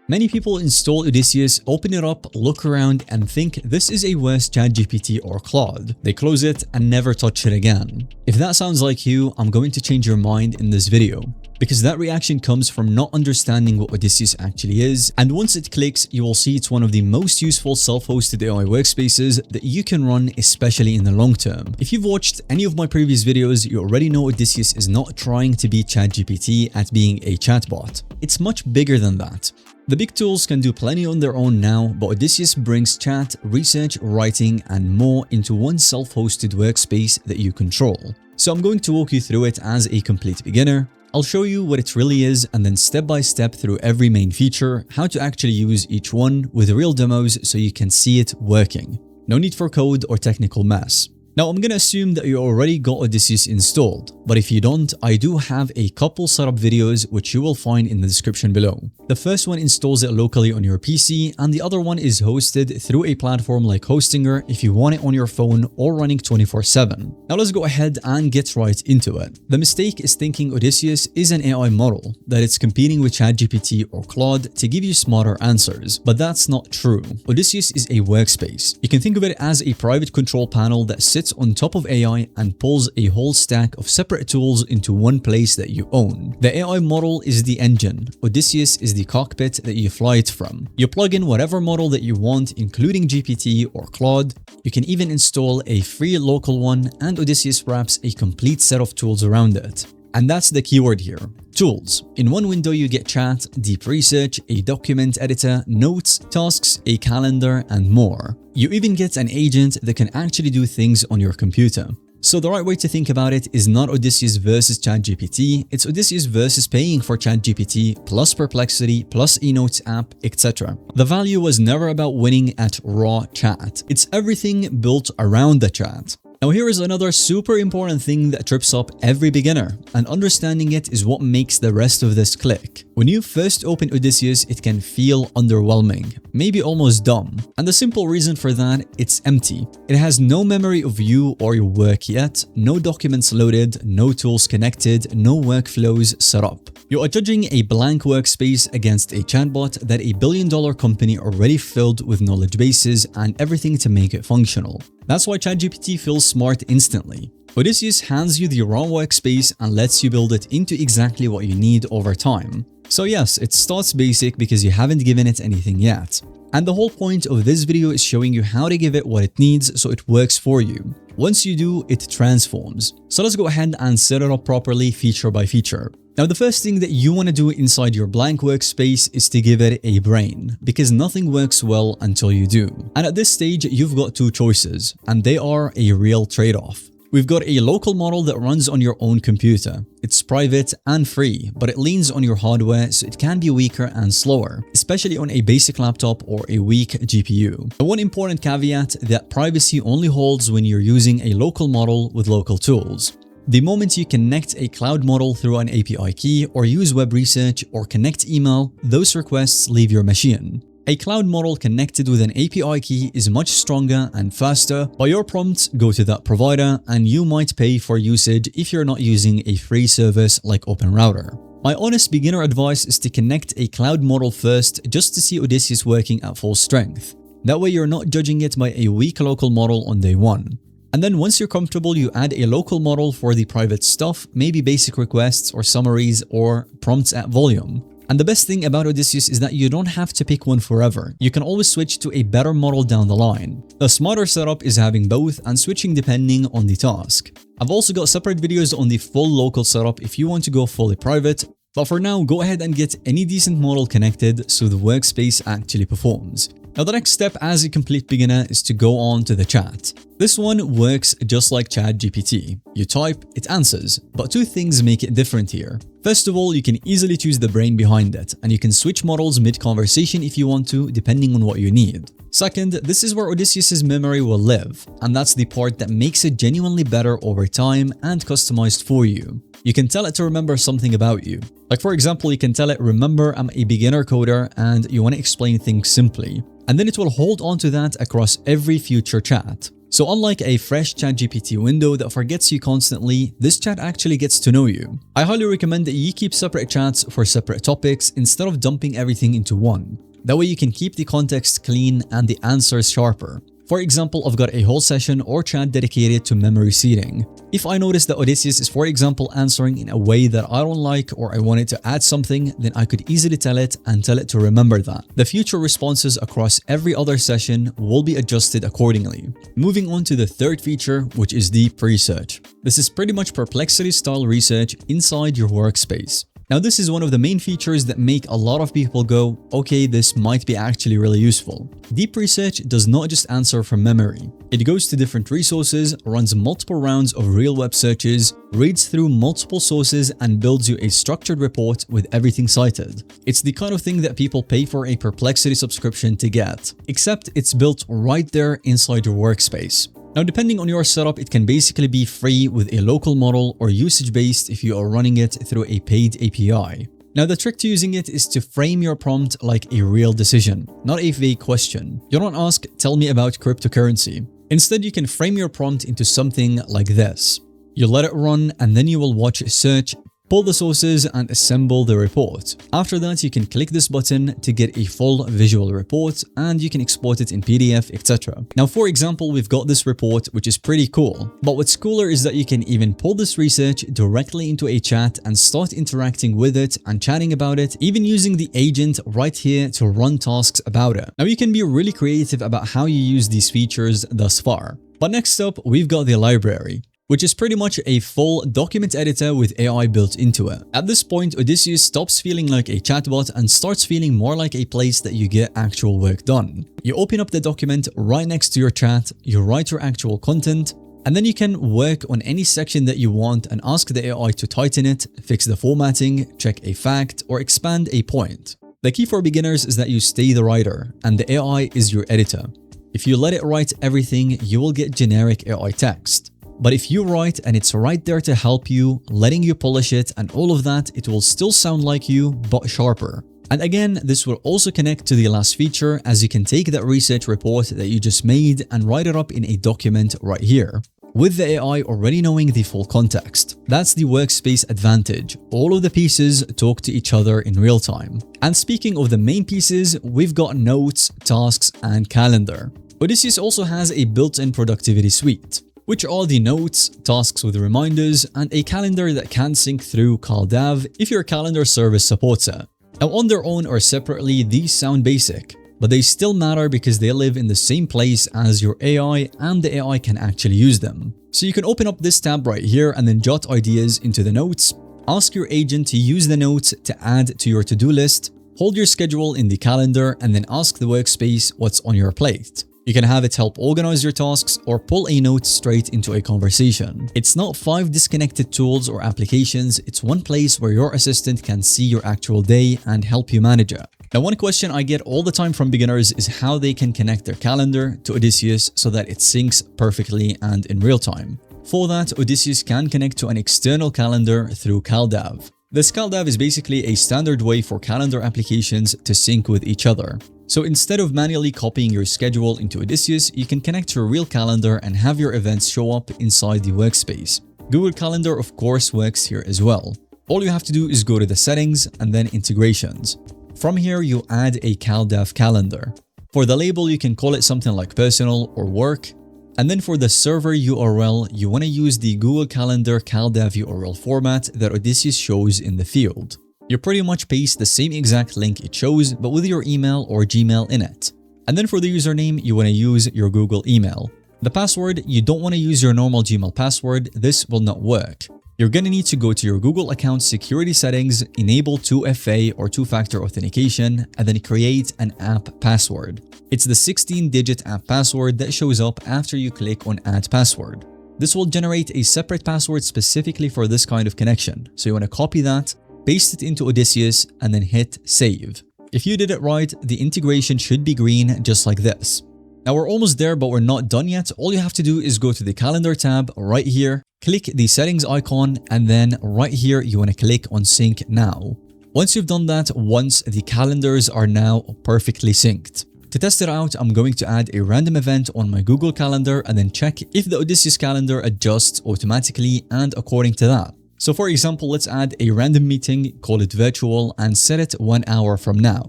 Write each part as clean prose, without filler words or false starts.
Many people install Odysseus, open it up, look around and think this is a worse ChatGPT or Claude. They close it and never touch it again. If that sounds like you, I'm going to change your mind in this video, because that reaction comes from not understanding what Odysseus actually is, and once it clicks, you will see it's one of the most useful self-hosted AI workspaces that you can run, especially in the long term. If you've watched any of my previous videos, you already know Odysseus is not trying to beat ChatGPT at being a chatbot. It's much bigger than that. The big tools can do plenty on their own now, but Odysseus brings chat, research, writing, and more into one self-hosted workspace that you control. So I'm going to walk you through it as a complete beginner. I'll show you what it really is and then step by step through every main feature, how to actually use each one with real demos so you can see it working. No need for code or technical mess. Now I'm gonna assume that you already got Odysseus installed, but if you don't, I do have a couple setup videos which you will find in the description below. The first one installs it locally on your PC and the other one is hosted through a platform like Hostinger if you want it on your phone or running 24/7. Now let's go ahead and get right into it. The mistake is thinking Odysseus is an AI model, that it's competing with ChatGPT or Claude to give you smarter answers, but that's not true. Odysseus is a workspace. You can think of it as a private control panel that sits on top of AI and pulls a whole stack of separate tools into one place that you own. The AI model is the engine. Odysseus is the cockpit that you fly it from. You plug in whatever model that you want, including GPT or Claude. You can even install a free local one, and Odysseus wraps a complete set of tools around it. And that's the keyword here. Tools. In one window you get chat, deep research, a document editor, notes, tasks, a calendar, and more. You even get an agent that can actually do things on your computer. So the right way to think about it is not Odysseus versus ChatGPT, it's Odysseus versus paying for ChatGPT plus Perplexity plus a Notes app, etc. The value was never about winning at raw chat. It's everything built around the chat. Now here is another super important thing that trips up every beginner, and understanding it is what makes the rest of this click. When you first open Odysseus, it can feel underwhelming, maybe almost dumb. And the simple reason for that, it's empty. It has no memory of you or your work yet, no documents loaded, no tools connected, no workflows set up. You are judging a blank workspace against a chatbot that a billion-dollar company already filled with knowledge bases and everything to make it functional. That's why ChatGPT feels smart instantly. Odysseus hands you the raw workspace and lets you build it into exactly what you need over time. So yes, it starts basic because you haven't given it anything yet. And the whole point of this video is showing you how to give it what it needs so it works for you. Once you do, it transforms. So let's go ahead and set it up properly feature by feature. Now the first thing that you want to do inside your blank workspace is to give it a brain, because nothing works well until you do. And at this stage, you've got two choices, and they are a real trade-off. We've got a local model that runs on your own computer. It's private and free, but it leans on your hardware so it can be weaker and slower, especially on a basic laptop or a weak GPU. The one important caveat that privacy only holds when you're using a local model with local tools. The moment you connect a cloud model through an API key or use web research or connect email, those requests leave your machine. A cloud model connected with an API key is much stronger and faster, but your prompts go to that provider and you might pay for usage if you're not using a free service like OpenRouter. My honest beginner advice is to connect a cloud model first just to see Odysseus working at full strength. That way you're not judging it by a weak local model on day one. And then once you're comfortable, you add a local model for the private stuff, maybe basic requests or summaries or prompts at volume. And the best thing about Odysseus is that you don't have to pick one forever. You can always switch to a better model down the line. A smarter setup is having both and switching depending on the task. I've also got separate videos on the full local setup if you want to go fully private, but for now, go ahead and get any decent model connected so the workspace actually performs. Now the next step as a complete beginner is to go on to the chat. This one works just like ChatGPT. You type, it answers, but two things make it different here. First of all, you can easily choose the brain behind it, and you can switch models mid-conversation if you want to, depending on what you need. Second, this is where Odysseus's memory will live, and that's the part that makes it genuinely better over time and customized for you. You can tell it to remember something about you. Like for example, you can tell it, remember I'm a beginner coder and you want to explain things simply. And then it will hold on to that across every future chat. So unlike a fresh ChatGPT window that forgets you constantly, this chat actually gets to know you. I highly recommend that you keep separate chats for separate topics instead of dumping everything into one. That way you can keep the context clean and the answers sharper. For example, I've got a whole session or chat dedicated to memory seeding. If I notice that Odysseus is, for example, answering in a way that I don't like or I want it to add something, then I could easily tell it and tell it to remember that. The future responses across every other session will be adjusted accordingly. Moving on to the third feature, which is deep research. This is pretty much Perplexity-style research inside your workspace. Now, this is one of the main features that make a lot of people go, okay, this might be actually really useful. Deep research does not just answer from memory. It goes to different resources, runs multiple rounds of real web searches, reads through multiple sources, and builds you a structured report with everything cited. It's the kind of thing that people pay for a Perplexity subscription to get, except it's built right there inside your workspace. Now, depending on your setup, it can basically be free with a local model or usage-based if you are running it through a paid API. Now, the trick to using it is to frame your prompt like a real decision, not a vague question. You don't ask, "Tell me about cryptocurrency." Instead, you can frame your prompt into something like this. You let it run, and then you will watch it search, pull the sources, and assemble the report. After that, you can click this button to get a full visual report, and you can export it in PDF, etc. Now, for example, we've got this report, which is pretty cool. But what's cooler is that you can even pull this research directly into a chat and start interacting with it and chatting about it, even using the agent right here to run tasks about it. Now, you can be really creative about how you use these features thus far. But next up, we've got the library, which is pretty much a full document editor with AI built into it. At this point, Odysseus stops feeling like a chatbot and starts feeling more like a place that you get actual work done. You open up the document right next to your chat, you write your actual content, and then you can work on any section that you want and ask the AI to tighten it, fix the formatting, check a fact, or expand a point. The key for beginners is that you stay the writer, and the AI is your editor. If you let it write everything, you will get generic AI text. But if you write and it's right there to help you, letting you polish it and all of that, it will still sound like you, but sharper. And again, this will also connect to the last feature, as you can take that research report that you just made and write it up in a document right here, with the AI already knowing the full context. That's the workspace advantage. All of the pieces talk to each other in real time. And speaking of the main pieces, we've got notes, tasks, and calendar. Odysseus also has a built-in productivity suite, which are the notes, tasks with reminders, and a calendar that can sync through CalDAV if your calendar service supports it. Now, on their own or separately, these sound basic, but they still matter because they live in the same place as your AI, and the AI can actually use them. So you can open up this tab right here and then jot ideas into the notes, ask your agent to use the notes to add to your to-do list, hold your schedule in the calendar, and then ask the workspace what's on your plate. You can have it help organize your tasks or pull a note straight into a conversation. It's not 5 disconnected tools or applications, it's one place where your assistant can see your actual day and help you manage it. Now, one question I get all the time from beginners is how they can connect their calendar to Odysseus so that it syncs perfectly and in real time. For that, Odysseus can connect to an external calendar through CalDAV. This CalDAV is basically a standard way for calendar applications to sync with each other. So instead of manually copying your schedule into Odysseus, you can connect to a real calendar and have your events show up inside the workspace. Google Calendar, of course, works here as well. All you have to do is go to the settings and then integrations. From here, you add a CalDAV calendar. For the label, you can call it something like personal or work. And then for the server URL, you want to use the Google Calendar CalDAV URL format that Odysseus shows in the field. You pretty much paste the same exact link it shows, but with your email or Gmail in it. And then for the username, you want to use your Google email. The password, you don't want to use your normal Gmail password, this will not work. You're going to need to go to your Google account security settings, enable 2FA or two-factor authentication, and then create an app password. It's the 16-digit app password that shows up after you click on Add Password. This will generate a separate password specifically for this kind of connection. So you want to copy that, paste it into Odysseus, and then hit save. If you did it right, the integration should be green just like this. Now we're almost there, but we're not done yet. All you have to do is go to the calendar tab right here, click the settings icon, and then right here you want to click on sync now. Once you've done that, once the calendars are now perfectly synced. To test it out, I'm going to add a random event on my Google Calendar and then check if the Odysseus calendar adjusts automatically and according to that. So for example, let's add a random meeting, call it virtual, and set it 1 hour from now.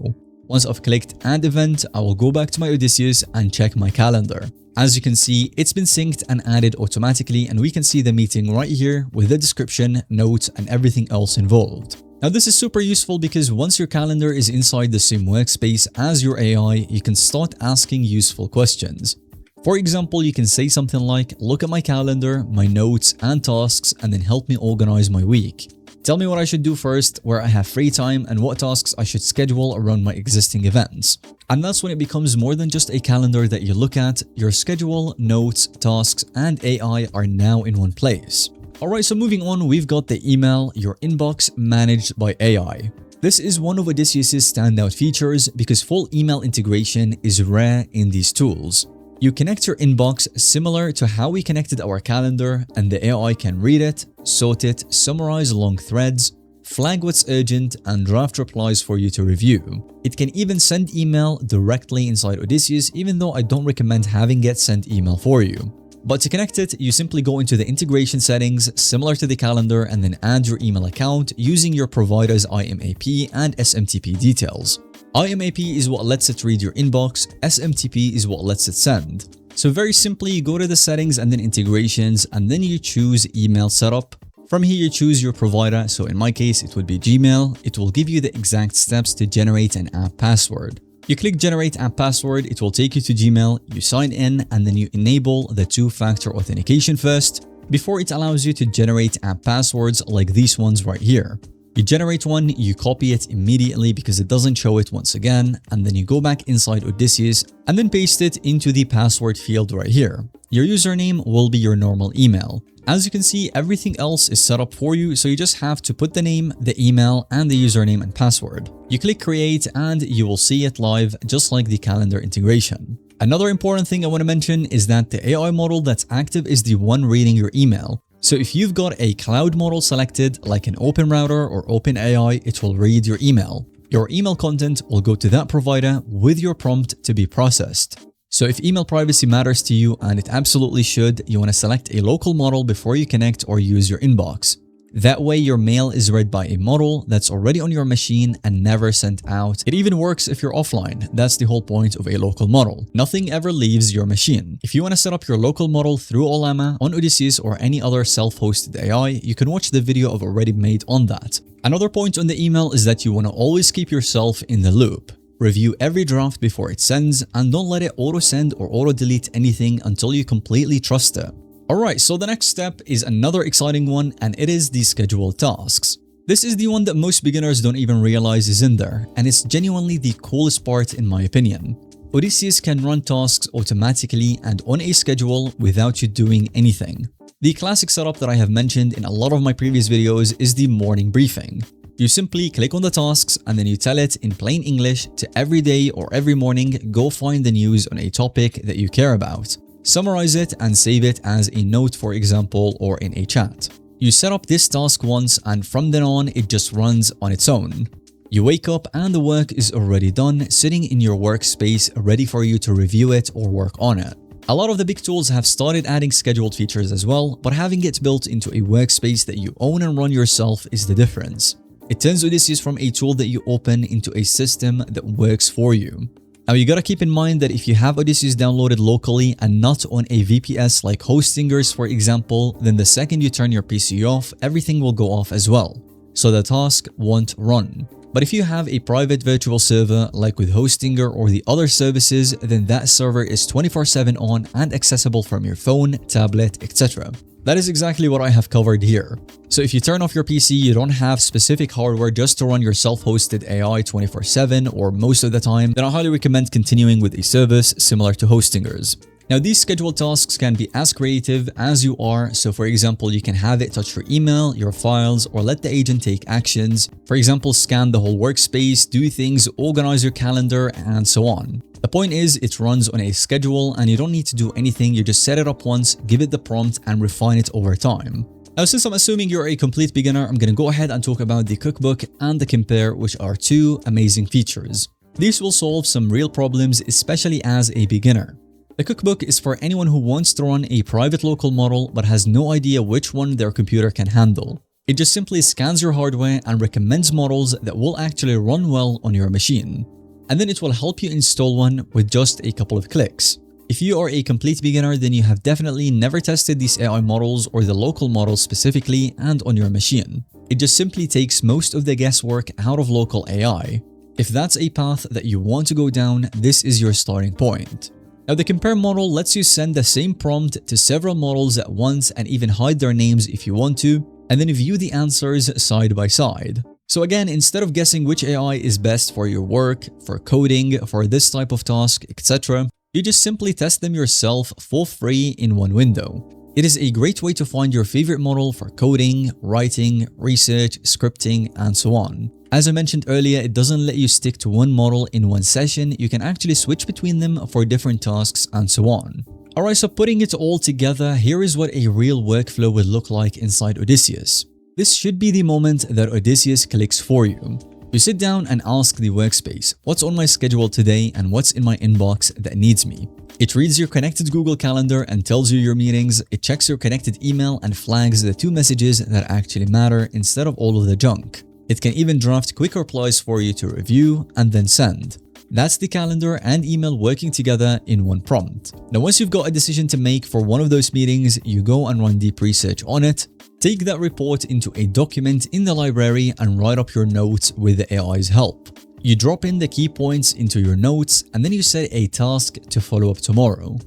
Once I've clicked add event, I will go back to my Odysseus and check my calendar. As you can see, it's been synced and added automatically, and we can see the meeting right here with the description, notes, and everything else involved. Now this is super useful because once your calendar is inside the same workspace as your AI, you can start asking useful questions. For example, you can say something like, look at my calendar, my notes and tasks, and then help me organize my week. Tell me what I should do first, where I have free time, and what tasks I should schedule around my existing events. And that's when it becomes more than just a calendar that you look at. Your schedule, notes, tasks, and AI are now in one place. Alright, so moving on, we've got the email, your inbox managed by AI. This is one of Odysseus' standout features because full email integration is rare in these tools. You connect your inbox similar to how we connected our calendar, and the AI can read it, sort it, summarize long threads, flag what's urgent, and draft replies for you to review. It can even send email directly inside Odysseus, even though I don't recommend having it send email for you. But to connect it, you simply go into the integration settings similar to the calendar and then add your email account using your provider's IMAP and SMTP details. IMAP is what lets it read your inbox, SMTP is what lets it send. So very simply, you go to the settings and then integrations, and then you choose email setup. From here, you choose your provider. So in my case, it would be Gmail. It will give you the exact steps to generate an app password. You click generate app password, it will take you to Gmail, you sign in, and then you enable the two-factor authentication first before it allows you to generate app passwords like these ones right here. You generate one, you copy it immediately because it doesn't show it once again, and then you go back inside Odysseus and then paste it into the password field right here. Your username will be your normal email. As you can see, everything else is set up for you, so you just have to put the name, the email, and the username and password. You click create and you will see it live just like the calendar integration. Another important thing I want to mention is that the AI model that's active is the one reading your email. So if you've got a cloud model selected like an OpenRouter or OpenAI, it will read your email. Your email content will go to that provider with your prompt to be processed. So if email privacy matters to you, and it absolutely should, you want to select a local model before you connect or use your inbox. That way your mail is read by a model that's already on your machine and never sent out. It even works if you're offline. That's the whole point of a local model. Nothing ever leaves your machine. If you want to set up your local model through Ollama, on Odysseus, or any other self-hosted AI, you can watch the video I've already made on that. Another point on the email is that you want to always keep yourself in the loop. Review every draft before it sends, and don't let it auto-send or auto-delete anything until you completely trust it. Alright, so the next step is another exciting one, and it is the scheduled tasks. This is the one that most beginners don't even realize is in there, and it's genuinely the coolest part in my opinion. Odysseus can run tasks automatically and on a schedule without you doing anything. The classic setup that I have mentioned in a lot of my previous videos is the morning briefing. You simply click on the tasks and then you tell it in plain English to every day or every morning go find the news on a topic that you care about. Summarize it and save it as a note, for example, or in a chat. You set up this task once, and from then on it just runs on its own. You wake up and the work is already done, sitting in your workspace ready for you to review it or work on it. A lot of the big tools have started adding scheduled features as well, but having it built into a workspace that you own and run yourself is the difference. It turns Odysseus from a tool that you open into a system that works for you. Now you gotta keep in mind that if you have Odysseus downloaded locally and not on a VPS like Hostingers for example, then the second you turn your PC off, everything will go off as well. So the task won't run. But if you have a private virtual server like with Hostinger or the other services, then that server is 24/7 on and accessible from your phone, tablet, etc. That is exactly what I have covered here. So if you turn off your PC, you don't have specific hardware just to run your self-hosted AI 24/7 or most of the time, then I highly recommend continuing with a service similar to Hostingers. Now these scheduled tasks can be as creative as you are, so for example you can have it touch your email, your files, or let the agent take actions. For example, scan the whole workspace, do things, organize your calendar, and so on. The point is it runs on a schedule and you don't need to do anything, you just set it up once, give it the prompt, and refine it over time. Now since I'm assuming you're a complete beginner, I'm going to go ahead and talk about the Cookbook and the Compare, which are two amazing features. These will solve some real problems, especially as a beginner. The Cookbook is for anyone who wants to run a private local model but has no idea which one their computer can handle. It just simply scans your hardware and recommends models that will actually run well on your machine. And then it will help you install one with just a couple of clicks. If you are a complete beginner, then you have definitely never tested these AI models or the local models specifically and on your machine. It just simply takes most of the guesswork out of local AI. If that's a path that you want to go down, this is your starting point. Now, the compare model lets you send the same prompt to several models at once and even hide their names if you want to, and then view the answers side by side. So again, instead of guessing which AI is best for your work, for coding, for this type of task, etc., you just simply test them yourself for free in one window. It is a great way to find your favorite model for coding, writing, research, scripting, and so on. As I mentioned earlier, it doesn't let you stick to one model in one session. You can actually switch between them for different tasks and so on. Alright, so putting it all together, here is what a real workflow would look like inside Odysseus. This should be the moment that Odysseus clicks for you. You sit down and ask the workspace, what's on my schedule today and what's in my inbox that needs me? It reads your connected Google Calendar and tells you your meetings. It checks your connected email and flags the 2 messages that actually matter instead of all of the junk. It can even draft quick replies for you to review and then send. That's the calendar and email working together in one prompt. Now, once you've got a decision to make for one of those meetings, you go and run deep research on it, take that report into a document in the library and write up your notes with the AI's help. You drop in the key points into your notes and then you set a task to follow up tomorrow.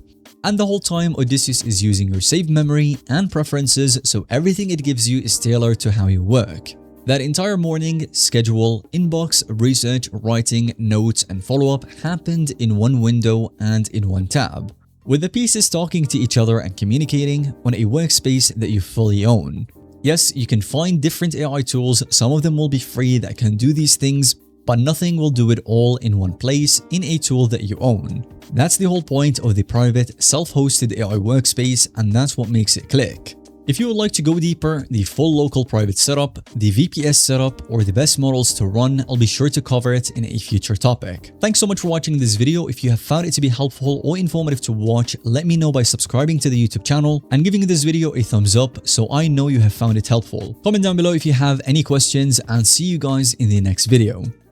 And the whole time, Odysseus is using your saved memory and preferences, so everything it gives you is tailored to how you work. That entire morning, schedule, inbox, research, writing, notes, and follow-up happened in one window and in one tab, with the pieces talking to each other and communicating on a workspace that you fully own. Yes, you can find different AI tools, some of them will be free that can do these things, but nothing will do it all in one place in a tool that you own. That's the whole point of the private, self-hosted AI workspace, and that's what makes it click. If you would like to go deeper, the full local private setup, the VPS setup, or the best models to run, I'll be sure to cover it in a future topic. Thanks so much for watching this video. If you have found it to be helpful or informative to watch, let me know by subscribing to the YouTube channel and giving this video a thumbs up so I know you have found it helpful. Comment down below if you have any questions, and see you guys in the next video.